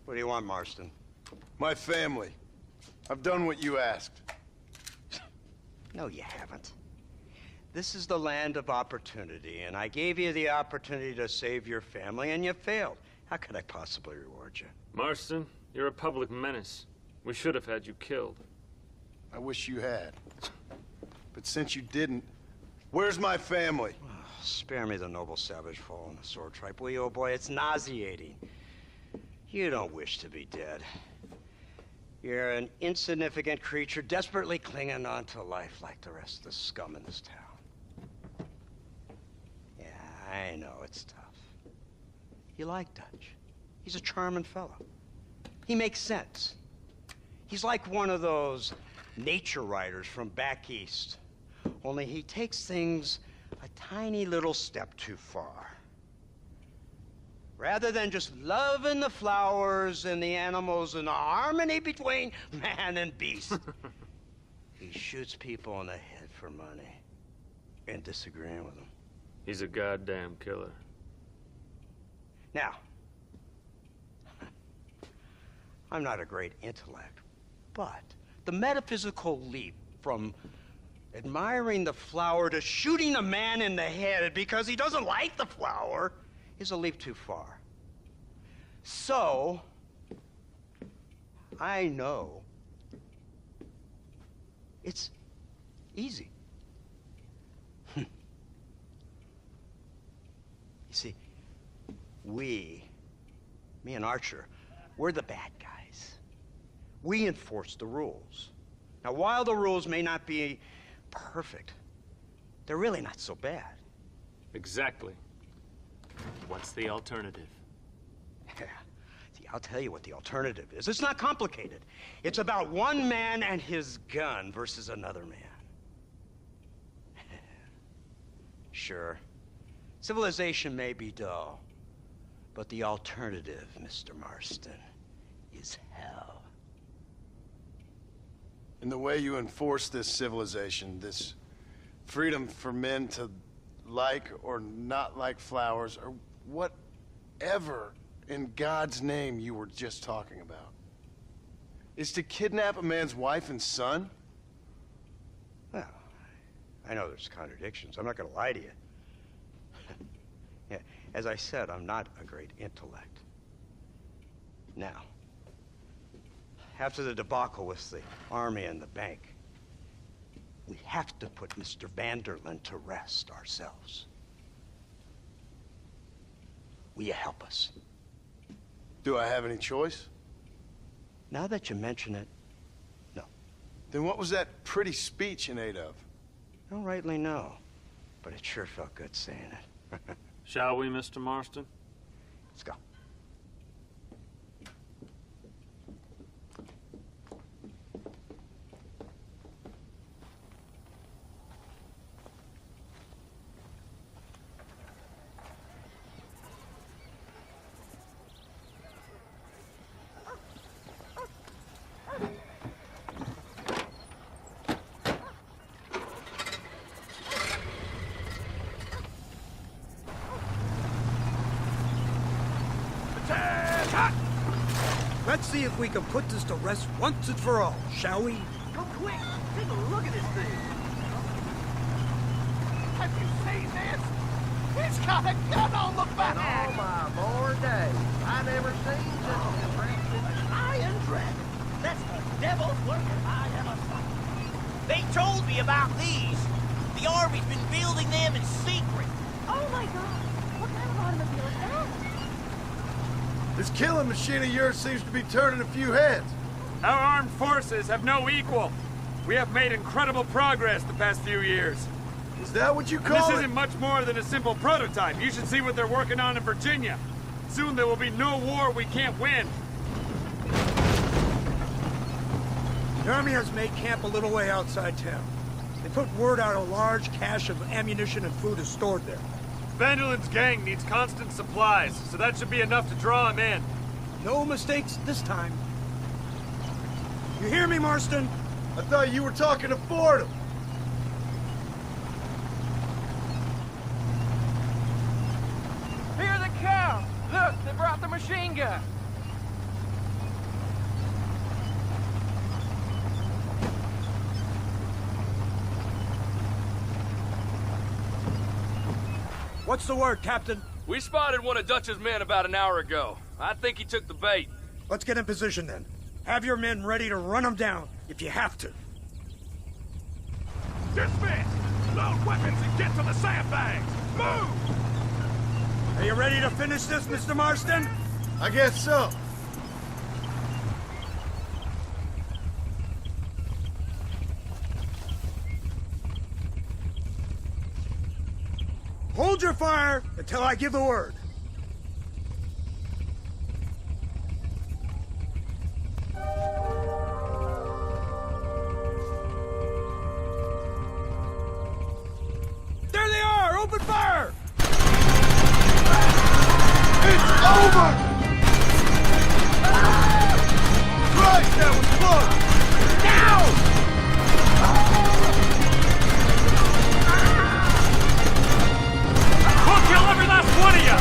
What do you want, Marston? My family. I've done what you asked. No, you haven't. This is the land of opportunity, and I gave you the opportunity to save your family, and you failed. How could I possibly reward you? Marston, you're a public menace. We should have had you killed. I wish you had. But since you didn't, where's my family? Oh, spare me the noble savage fall on the sword tripe, will you, old boy? It's nauseating. You don't wish to be dead. You're an insignificant creature desperately clinging on to life like the rest of the scum in this town. Yeah, I know it's tough. You like Dutch. He's a charming fellow. He makes sense. He's like one of those nature writers from back east. Only he takes things a tiny little step too far. Rather than just loving the flowers and the animals and the harmony between man and beast, he shoots people in the head for money and disagreeing with them. He's a goddamn killer. Now, I'm not a great intellect, but the metaphysical leap from admiring the flower to shooting a man in the head because he doesn't like the flower is a leap too far. So, I know it's easy. You see, me and Archer, we're the bad guys. We enforce the rules. Now, while the rules may not be perfect, they're really not so bad. Exactly. What's the alternative? Yeah. See, I'll tell you what the alternative is. It's not complicated. It's about one man and his gun versus another man. Sure, civilization may be dull, but the alternative, Mr. Marston, is hell. And the way you enforce this civilization, this freedom for men to like or not like flowers, or whatever in God's name you were just talking about, is to kidnap a man's wife and son? Well, I know there's contradictions. I'm not going to lie to you. Yeah, as I said, I'm not a great intellect. Now, after the debacle with the army and the bank, we have to put Mr. Vanderlyn to rest ourselves. Will you help us? Do I have any choice? Now that you mention it, no. Then what was that pretty speech in aid of? I don't rightly know, but it sure felt good saying it. Shall we, Mr. Marston? Let's go. Let's see if we can put this to rest once and for all, shall we? Go quick! Take a look at this thing! Have you seen this? He's got a gun on the back! Oh my Lord days. I never seen such an An iron dragon! That's the devil's work if I ever saw. They told me about these. The Army's been building them in secret. Oh my god! What kind of automobile is that? This killing machine of yours seems to be turning a few heads. Our armed forces have no equal. We have made incredible progress the past few years. Is that what you And call this it? isn't much more than a simple prototype. You should see what they're working on in Virginia. Soon there will be no war we can't win. The Army has made camp a little way outside town. They put word out a large cache of ammunition and food is stored there. Vanderland's gang needs constant supplies, so that should be enough to draw him in. No mistakes this time. You hear me, Marston? I thought you were talking to Fordham. Here they come! Look, they brought the machine gun! What's the word, Captain? We spotted one of Dutch's men about an hour ago. I think he took the bait. Let's get in position then. Have your men ready to run them down if you have to. Dismiss! Load weapons and get to the sandbags! Move! Are you ready to finish this, Mr. Marston? I guess so. Hold your fire until I give the word. There they are! Open fire! It's over! Christ, that was close! Now! We'll kill every last one of you!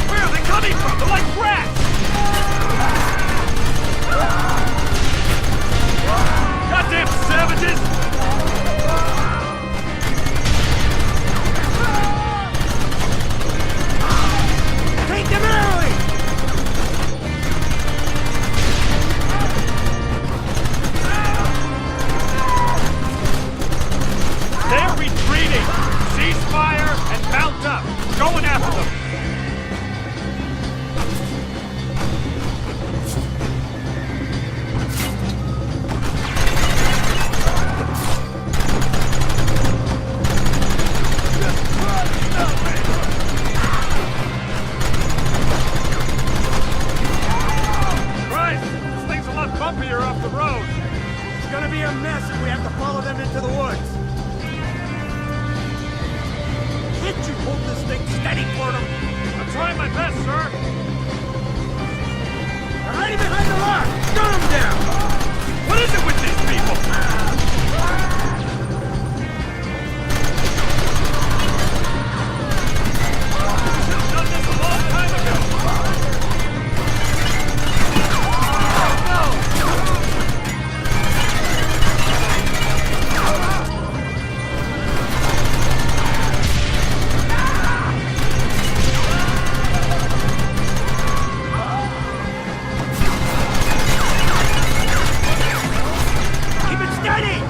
Where are they coming from? They're like rats! Goddamn savages! Take them early! They're retreating! Cease fire and mount up! Going after them! Christ! This thing's a lot bumpier off the road! It's gonna be a mess if we have to follow them into the woods. Can't you hold this thing steady for them? I'm trying my best, sir! They're hiding behind the rock! Gun them down! What is it with these people? Should've done this a long time ago! Keep it steady!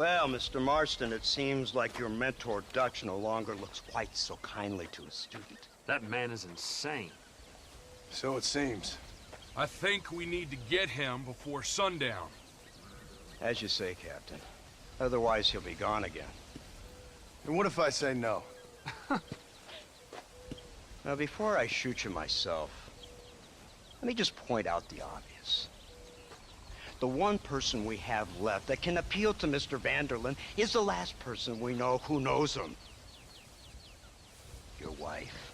Well, Mr. Marston, it seems like your mentor Dutch no longer looks quite so kindly to his student. That man is insane. So it seems. I think we need to get him before sundown. As you say, Captain. Otherwise, he'll be gone again. And what if I say no? Now, before I shoot you myself, let me just point out the obvious. The one person we have left that can appeal to Mr. Vanderlyn is the last person we know who knows him. Your wife.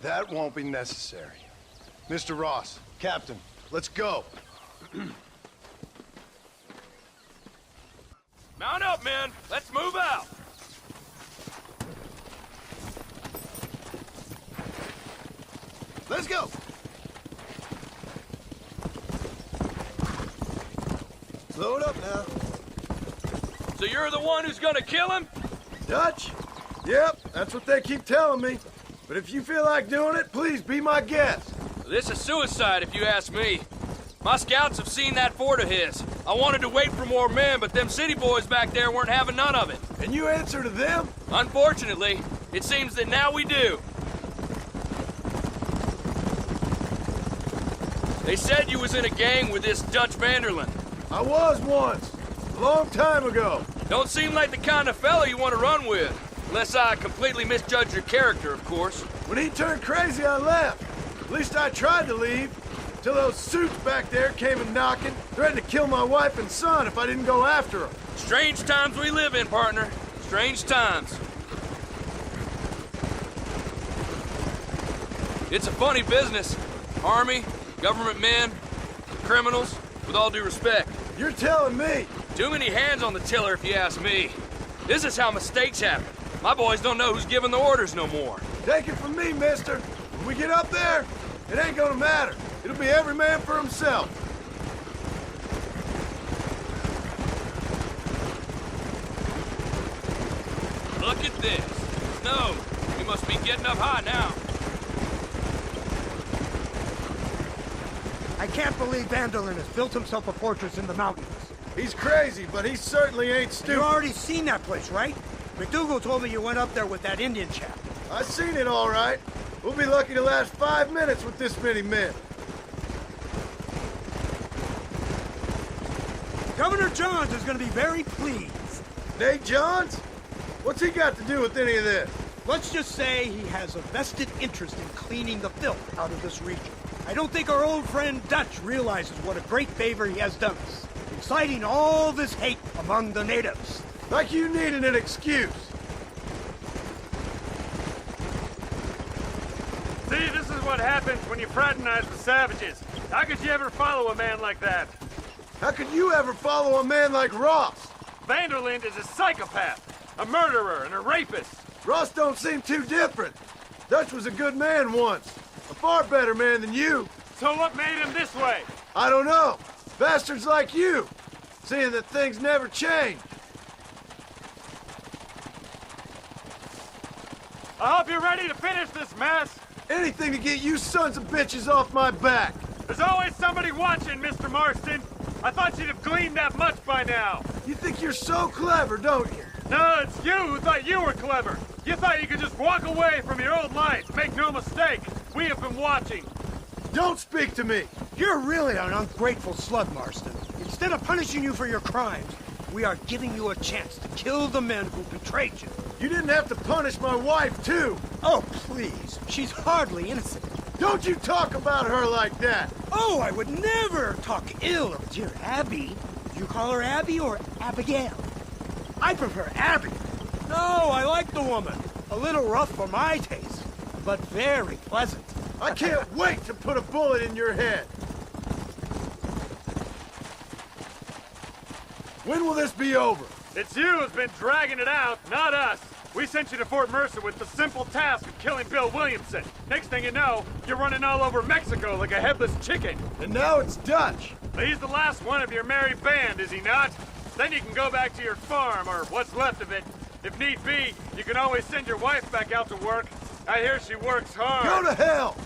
That won't be necessary. Mr. Ross, Captain, let's go. Mount up, men. Let's move out. Let's go. Slow it up now. So you're the one who's gonna kill him? Dutch? Yep, that's what they keep telling me. But if you feel like doing it, please be my guest. This is suicide, if you ask me. My scouts have seen that fort of his. I wanted to wait for more men, but them city boys back there weren't having none of it. And you answer to them? Unfortunately, it seems that now we do. They said you was in a gang with this Dutch Vanderlyn. I was once. A long time ago. Don't seem like the kind of fella you want to run with. Unless I completely misjudge your character, of course. When he turned crazy, I left. At least I tried to leave. Till those suits back there came a knocking, threatened to kill my wife and son if I didn't go after them. Strange times we live in, partner. Strange times. It's a funny business. Army, government men, criminals, with all due respect. You're telling me? Too many hands on the tiller, if you ask me. This is how mistakes happen. My boys don't know who's giving the orders no more. Take it from me, mister. When we get up there, it ain't gonna matter. It'll be every man for himself. Look at this. Snow. We must be getting up high now. I can't believe Vanderlyn has built himself a fortress in the mountains. He's crazy, but he certainly ain't stupid. You already seen that place, right? McDougal told me you went up there with that Indian chap. I seen it all right. We'll be lucky to last 5 minutes with this many men. Governor Johns is going to be very pleased. Nate Johns? What's he got to do with any of this? Let's just say he has a vested interest in cleaning the filth out of this region. I don't think our old friend Dutch realizes what a great favor he has done us, inciting all this hate among the natives. Like you needed an excuse. See, this is what happens when you fraternize with savages. How could you ever follow a man like that? How could you ever follow a man like Ross? Vanderlyn is a psychopath, a murderer, and a rapist. Ross don't seem too different. Dutch was a good man once. A far better man than you. So what made him this way? I don't know. Bastards like you. Seeing that things never change. I hope you're ready to finish this mess. Anything to get you sons of bitches off my back. There's always somebody watching, Mr. Marston. I thought you'd have gleaned that much by now. You think you're so clever, don't you? No, it's you who thought you were clever. You thought you could just walk away from your old life. Make no mistake, we have been watching. Don't speak to me. You're really an ungrateful slug, Marston. Instead of punishing you for your crimes, we are giving you a chance to kill the men who betrayed you. You didn't have to punish my wife, too. Oh, please. She's hardly innocent. Don't you talk about her like that. Oh, I would never talk ill of dear Abby. Did you call her Abby or Abigail? I prefer Abby. No, I like the woman. A little rough for my taste, but very pleasant. I can't wait to put a bullet in your head. When will this be over? It's you who's been dragging it out, not us. We sent you to Fort Mercer with the simple task of killing Bill Williamson. Next thing you know, you're running all over Mexico like a headless chicken. And now it's Dutch. But he's the last one of your merry band, is he not? Then you can go back to your farm, or what's left of it. If need be, you can always send your wife back out to work. I hear she works hard. Go to hell!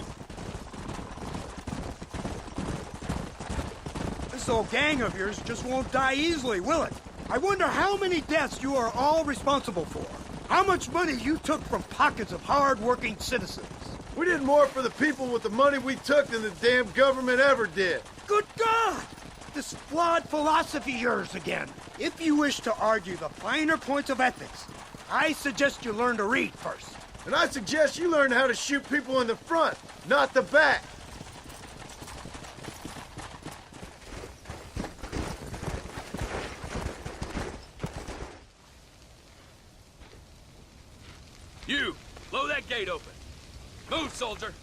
This old gang of yours just won't die easily, will it? I wonder how many deaths you are all responsible for. How much money you took from pockets of hard-working citizens. We did more for the people with the money we took than the damn government ever did. Good God! This flawed philosophy of yours again. If you wish to argue the finer points of ethics, I suggest you learn to read first. And I suggest you learn how to shoot people in the front, not the back. You, blow that gate open. Move, soldier.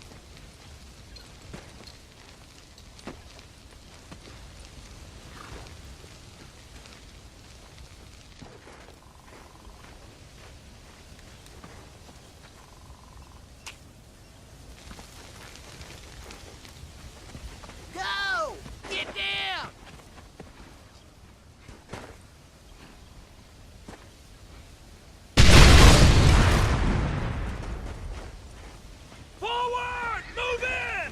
Go! Get down! Forward! Move in!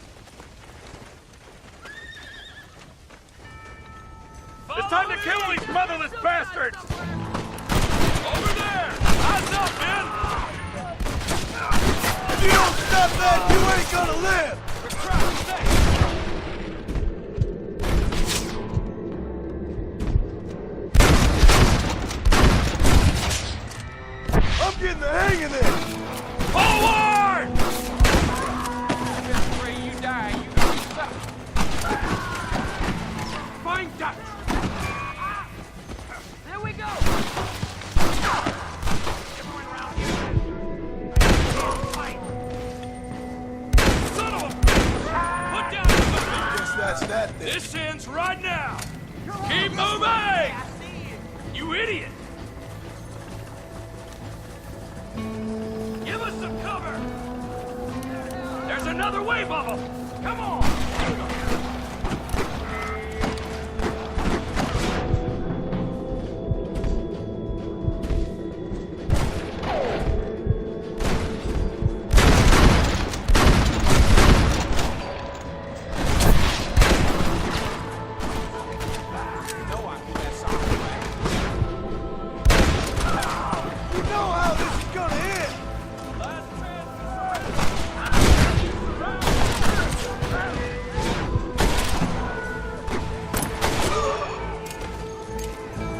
It's time to kill these motherless bastards! Over there! Eyes up, men! If you don't stop that, you ain't gonna live! For Christ's sake! I'm getting the hang of this! Forward! Before you die, you gonna be stuck. Find Dutch! There we go! Everyone around here. Son of a bitch! Put down the weapon! Guess that's that then. This ends right now! Keep moving! I see you. You idiot! Give us some cover! There's another wave of them! Come on! You know how this is gonna end!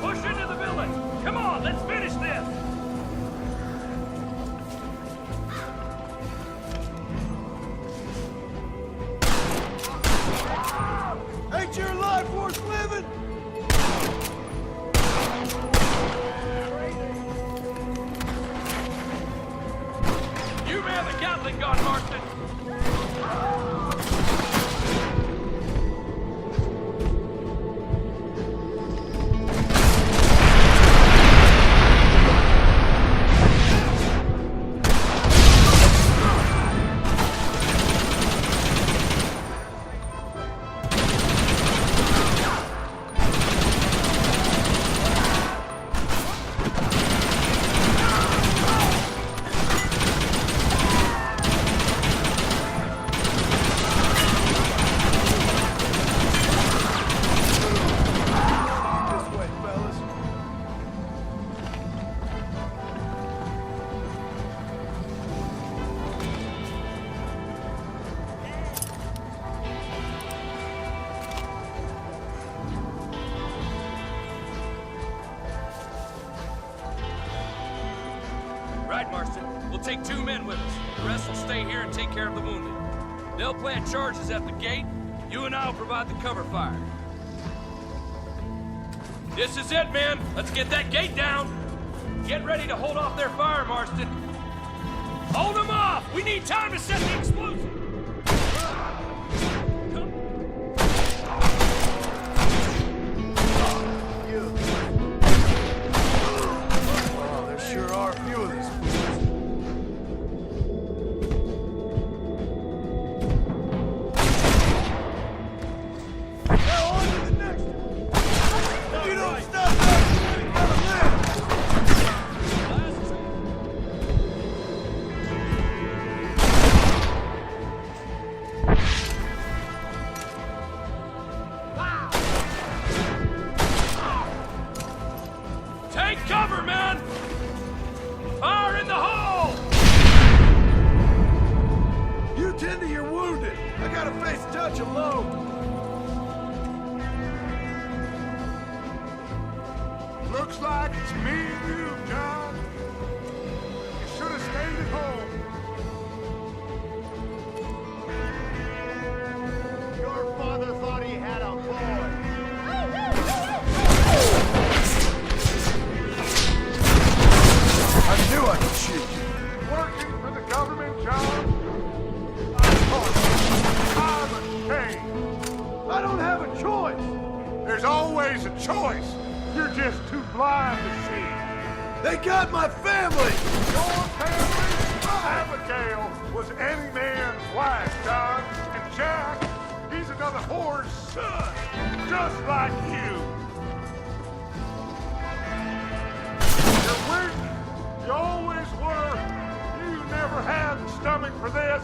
Push into the village! Come on, let's finish this! Ain't your life worth living? You man the Gatling gun, Marston! This way, fellas. Right, Marston. We'll take 2 men with us. The rest will stay here and take care of the wounded. They'll plant charges at the gate. You and I'll provide the cover fire. This is it, men. Let's get that gate down. Get ready to hold off their fire, Marston. Hold them off! We need time to set the explosive! Oh, there sure are a few of these fools. Now on to the next one. If you don't stop that, you ain't gonna live. alone. Looks like it's me and you, John. You should have stayed at home. Your father thought he had a boy. I knew I could shoot you. Working for the government, John? I'm ashamed. I don't have a choice. There's always a choice. You're just too blind to see. They got my family! Your family? Abigail was any man's wife, John. And Jack, he's another whore's son, just like you. You're weak. You always were. You never had the stomach for this.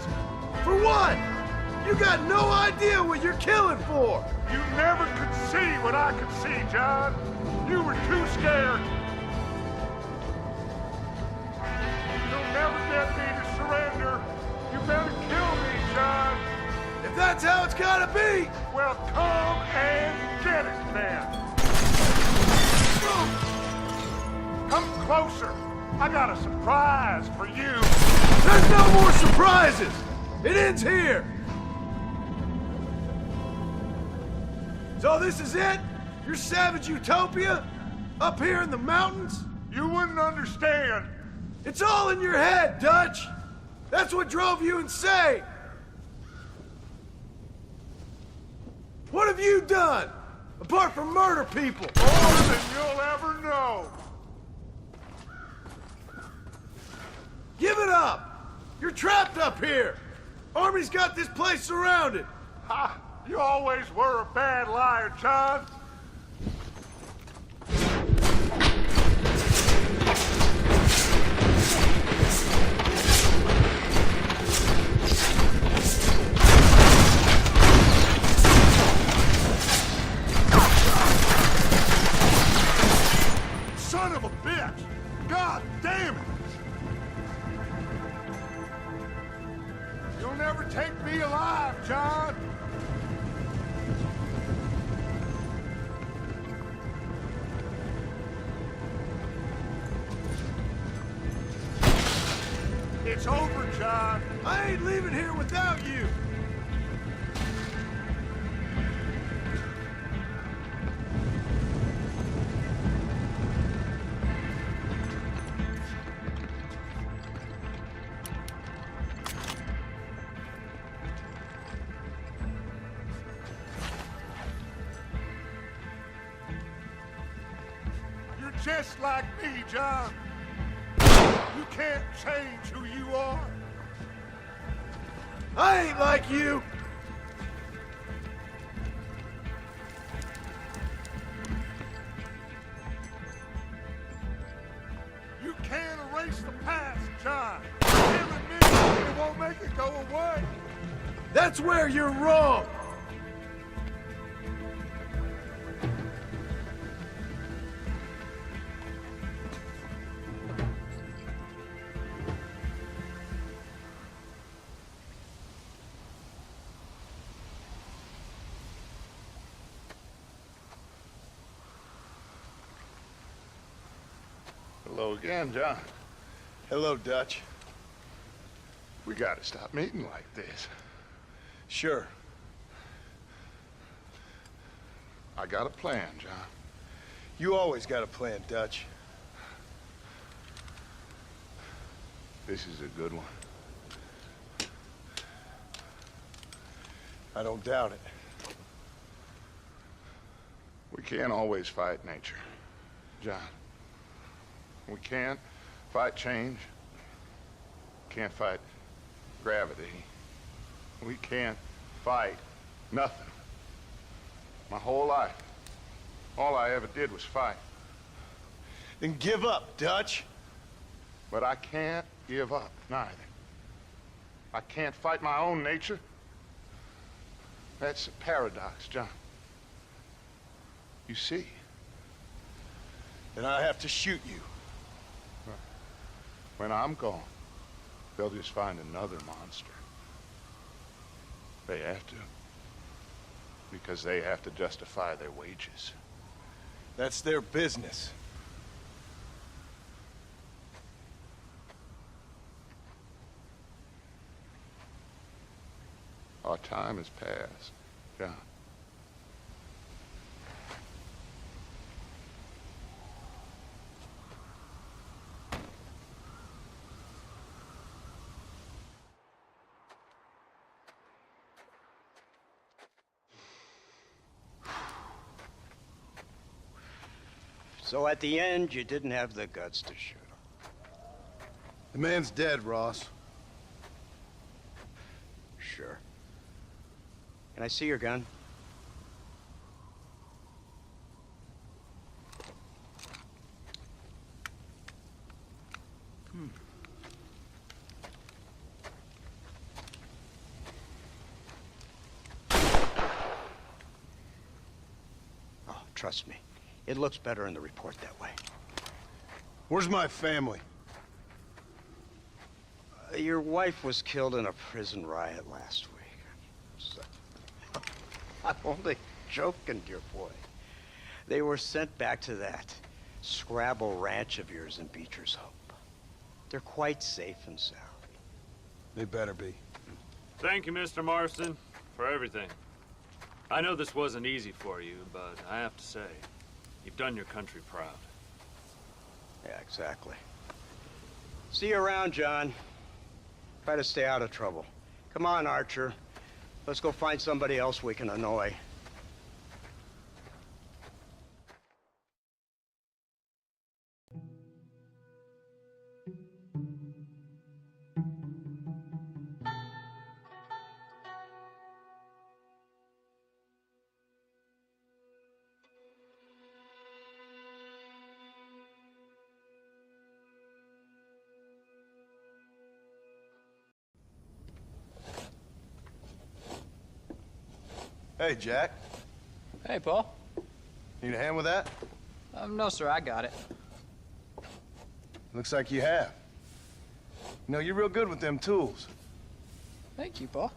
For what? You got no idea what you're killing for! You never could see what I could see, John. You were too scared. You'll never get me to surrender. You better kill me, John. If that's how it's gotta be! Well, come and get it, then. Come closer. I got a surprise for you. There's no more surprises! It ends here! So this is it? Your savage utopia? Up here in the mountains? You wouldn't understand. It's all in your head, Dutch! That's what drove you insane! What have you done? Apart from murder people? More than you'll ever know. Give it up! You're trapped up here! Army's got this place surrounded! Ha! You always were a bad liar, John. Son of a bitch! God damn it! You'll never take me alive, John! It's over, John. I ain't leaving here without you! You're just like me, John. You can't change who you are. I ain't like you! You can't erase the past, John. Killing me, it won't make it go away. That's where you're wrong! Hello again, John. Hello, Dutch. We gotta stop meeting like this. Sure. I got a plan, John. You always got a plan, Dutch. This is a good one. I don't doubt it. We can't always fight nature, John. We can't fight change. Can't fight gravity. We can't fight nothing. My whole life, all I ever did was fight. Then give up, Dutch. But I can't give up, neither. I can't fight my own nature. That's a paradox, John. You see? Then I have to shoot you. When I'm gone, they'll just find another monster. They have to. because they have to justify their wages. That's their business. Our time has passed, John. So at the end, you didn't have the guts to shoot him. The man's dead, Ross. Sure. Can I see your gun? Oh, trust me. It looks better in the report that way. Where's my family? Your wife was killed in a prison riot last week. So, I'm only joking, dear boy. They were sent back to that Scrabble ranch of yours in Beecher's Hope. They're quite safe and sound. They better be. Thank you, Mr. Marston, for everything. I know this wasn't easy for you, but I have to say, you've done your country proud. Yeah, exactly. See you around, John. Try to stay out of trouble. Come on, Archer. Let's go find somebody else we can annoy. Hey, Jack. Hey, Paul. Need a hand with that? No, sir, I got it. Looks like you have. You know, you're real good with them tools. Thank you, Paul.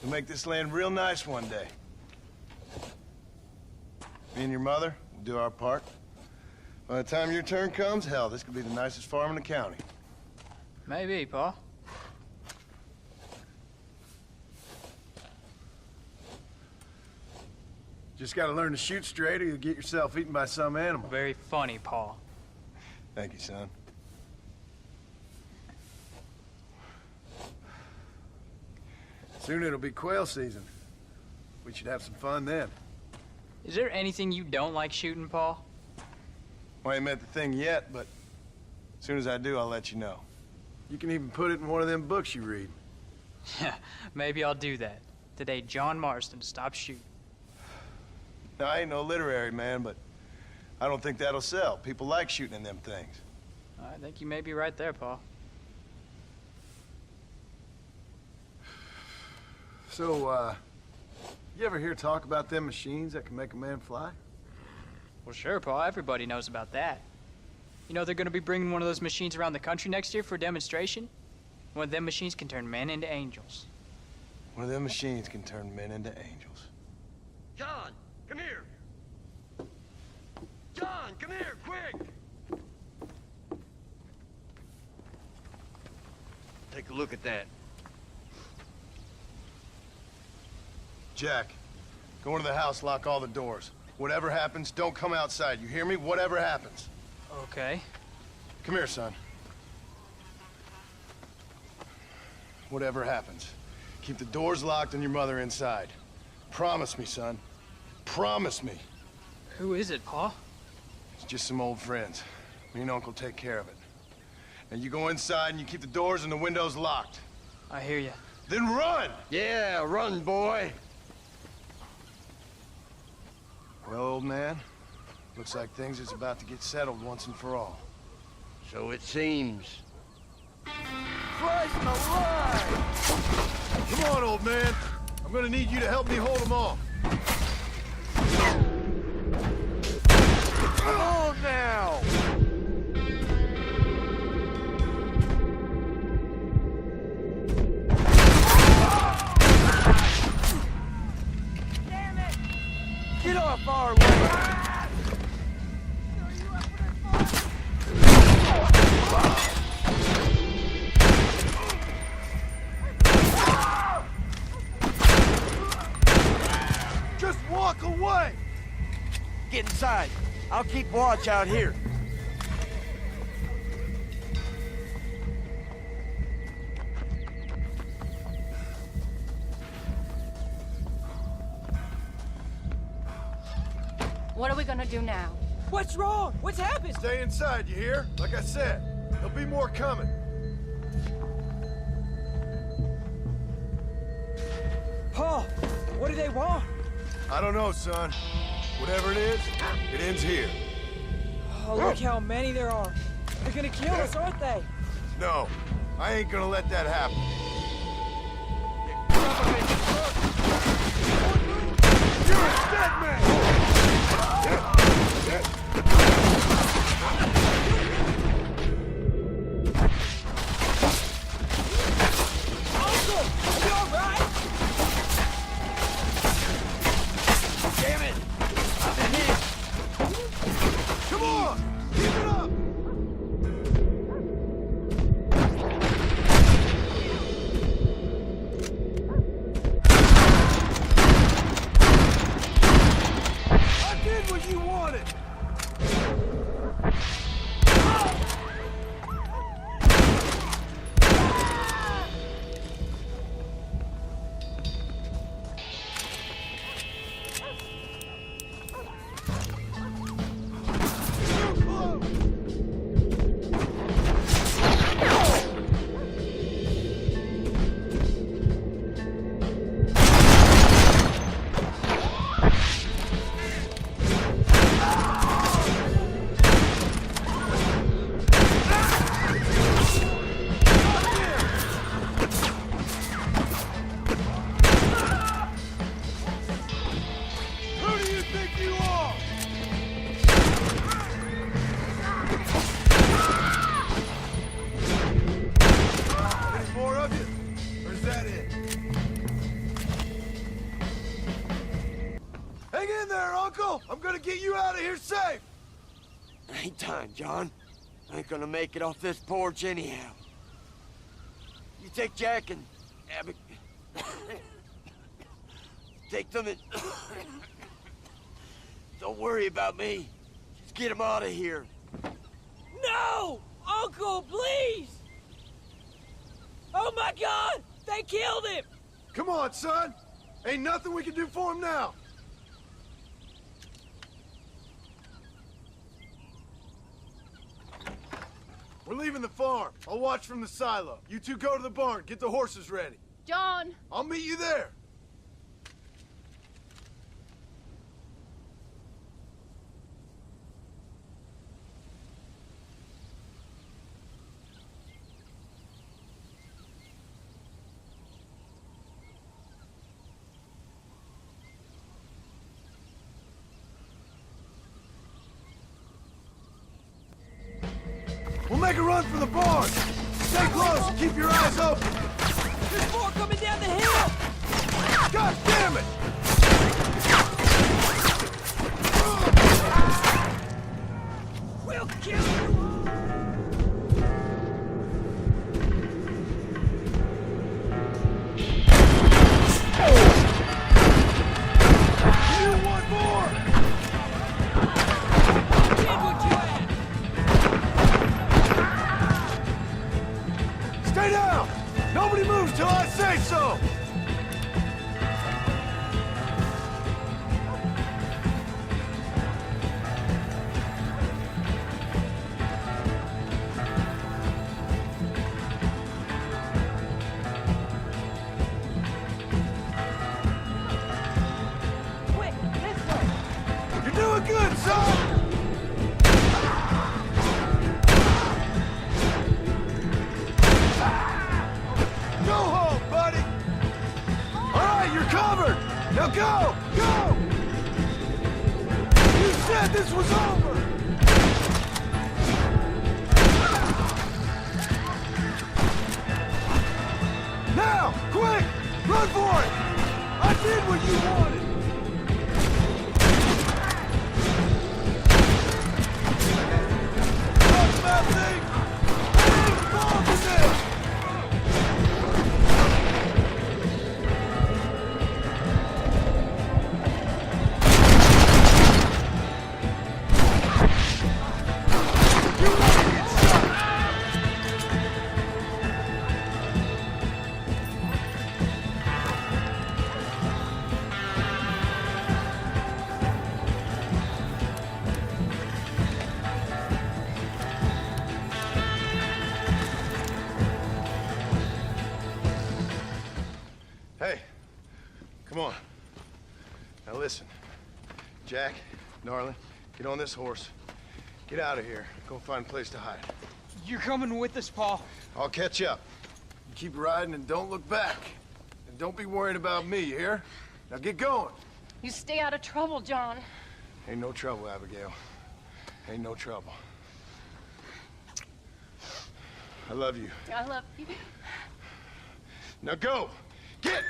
You'll make this land real nice one day. Me and your mother will do our part. By the time your turn comes, hell, this could be the nicest farm in the county. Maybe, Paul. Just gotta learn to shoot straight or you'll get yourself eaten by some animal. Very funny, Paul. Thank you, son. Soon it'll be quail season. We should have some fun then. Is there anything you don't like shooting, Paul? Well, I ain't met the thing yet, but as soon as I do, I'll let you know. You can even put it in one of them books you read. Yeah, maybe I'll do that. Today, John Marston stopped shooting. Now, I ain't no literary man, but I don't think that'll sell. People like shooting in them things. I think you may be right there, Paul. So, you ever hear talk about them machines that can make a man fly? Well, sure, Paul. Everybody knows about that. You know they're going to be bringing one of those machines around the country next year for a demonstration? One of them machines can turn men into angels. One of them machines can turn men into angels. John, come here. John, come here, quick. Take a look at that. Jack, go into the house, lock all the doors. Whatever happens, don't come outside. You hear me? Whatever happens. Okay. Come here, son. Whatever happens, keep the doors locked and your mother inside. Promise me, son. Promise me. Who is it, Paul? It's just some old friends. Me and Uncle take care of it. And you go inside and you keep the doors and the windows locked. I hear you. Then run! Yeah, run, boy. Well, old man, looks like things is about to get settled once and for all. So it seems. Christ alive! Come on, old man. I'm gonna need you to help me hold them off. Come on now! get inside. I'll keep watch out here. What are we gonna do now? What's wrong? What's happened? Stay inside, you hear? Like I said, there'll be more coming. Paul, what do they want? I don't know, son. Whatever it is, it ends here. Oh, look how many there are. They're gonna kill us, aren't they? No, I ain't gonna let that happen. You're a dead man! Ain't time, John. I ain't gonna make it off this porch anyhow. You take Jack and Abby. Take them and... Don't worry about me. Just get them out of here. No! Uncle, please! Oh my God! They killed him! Come on, son! Ain't nothing we can do for him now! We're leaving the farm. I'll watch from the silo. You two go to the barn. Get the horses ready. John! I'll meet you there. We'll make a run for the barn. Stay close and keep your eyes open. There's more coming down the hill! God damn it! We'll kill you! You want more? Did what you asked! Stay down! Nobody moves till I say so! Quick, this way! You're doing good, son! Go home, buddy! All right, you're covered! Now go! Go! You said this was over! Now, quick! Run for it! I did what you wanted! Talk about things! I ain't involved in this! Hey, come on. Now listen. Jack, darling, get on this horse. Get out of here. Go find a place to hide. You're coming with us, Paul. I'll catch up. You keep riding and don't look back. And don't be worrying about me, you hear? Now get going. You stay out of trouble, John. Ain't no trouble, Abigail. Ain't no trouble. I love you. I love you. Now go! Get!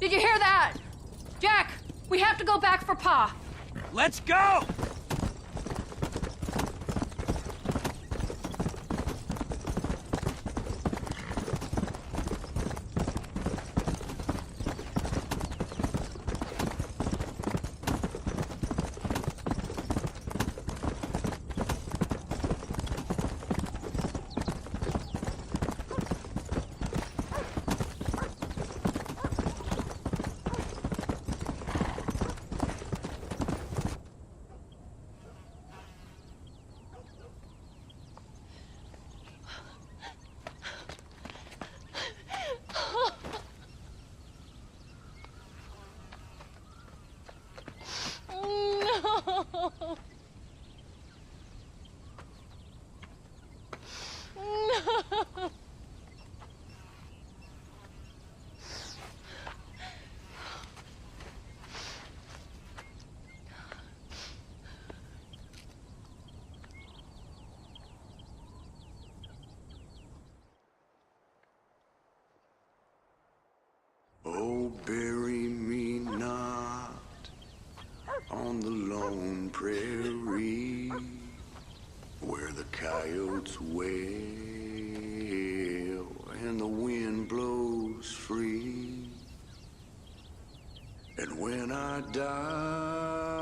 Did you hear that? Jack, we have to go back for Pa. Let's go! Oh, bury me not on the lone prairie where the coyotes wail and the wind blows free. And when I die,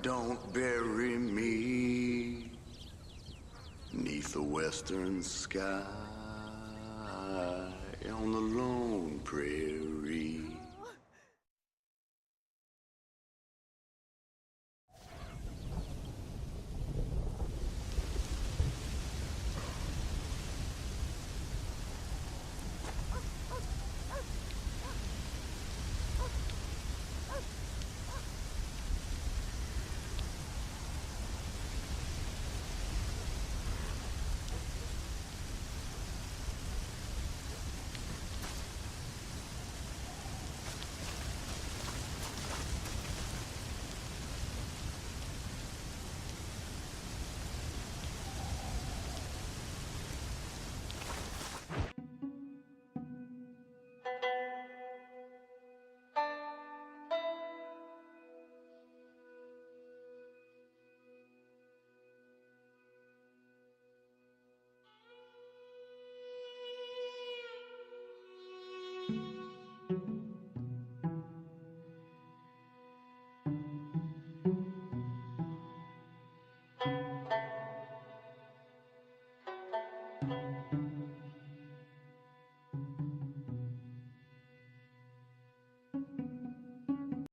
don't bury me 'neath the western sky on the lone prairie. you.